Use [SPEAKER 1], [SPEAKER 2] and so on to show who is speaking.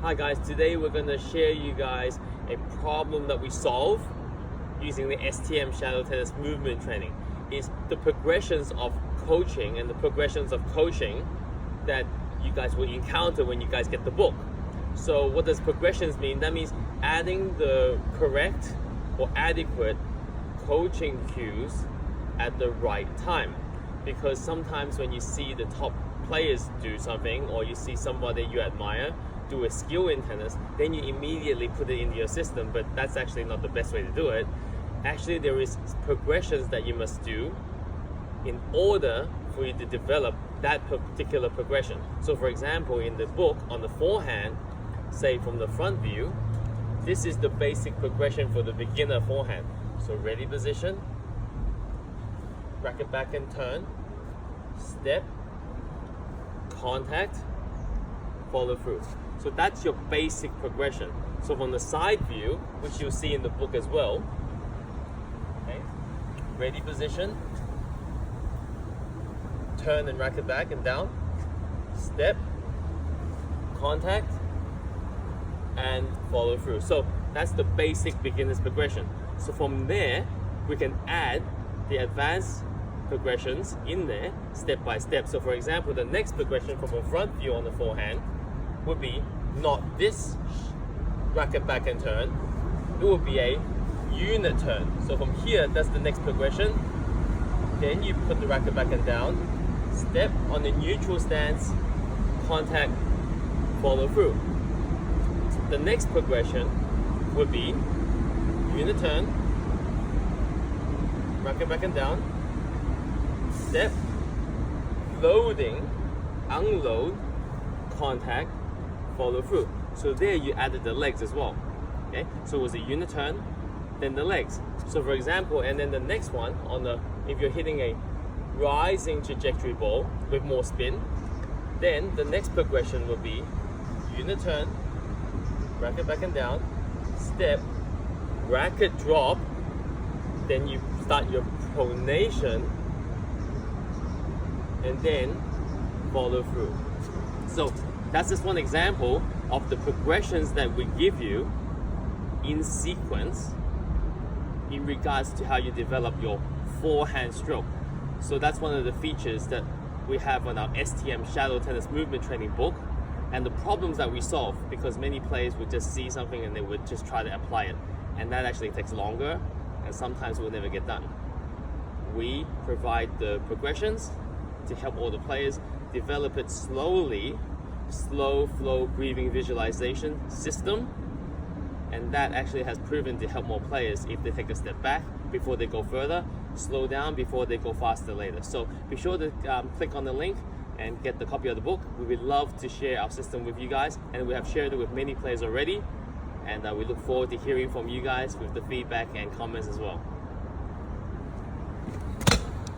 [SPEAKER 1] Hi guys, today we're going to share you guys a problem that we solve using the STM Shadow Tennis Movement Training. Is the progressions of coaching and the progressions of coaching that you guys will encounter when you guys get the book. So what does progressions mean? That means adding the correct or adequate coaching cues at the right time. Because sometimes when you see the top players do something, or you see somebody you admire do a skill in tennis, then you immediately put it into your system, but that's actually not the best way to do it. Actually, there is progressions that you must do in order for you to develop that particular progression. So for example, in the book on the forehand, say from the front view, this is the basic progression for the beginner forehand. So ready position, racket back and turn, step, contact, follow through. So that's your basic progression. So from the side view, which you'll see in the book as well, okay, ready position, turn and racket back and down, step, contact, and follow through. So that's the basic beginner's progression. So from there, we can add the advanced progressions in there step by step. So for example, the next progression from a front view on the forehand would be not this racket back and turn, it would be a unit turn. So from here, that's the next progression. Then you put the racket back and down, step on the neutral stance, contact, follow through. The next progression would be unit turn, racket back and down, step, loading, unload, contact, follow through. So there you added the legs as well. Okay, so it was a unit turn, then the legs. So for example, and then the next one on the, if you're hitting a rising trajectory ball with more spin, then the next progression will be unit turn, racket back and down, step, racket drop, then you start your pronation, and then follow through. So that's just one example of the progressions that we give you in sequence in regards to how you develop your forehand stroke. So that's one of the features that we have on our STM Shadow Tennis Movement Training book, and the problems that we solve, because many players would just see something and they would just try to apply it, and that actually takes longer and sometimes will never get done. We provide the progressions to help all the players develop it slowly, slow flow breathing visualization system, and that actually has proven to help more players if they take a step back before they go further, slow down before they go faster later. So be sure to click on the link and get the copy of the book. We would love to share our system with you guys, and we have shared it with many players already, and we look forward to hearing from you guys with the feedback and comments as well.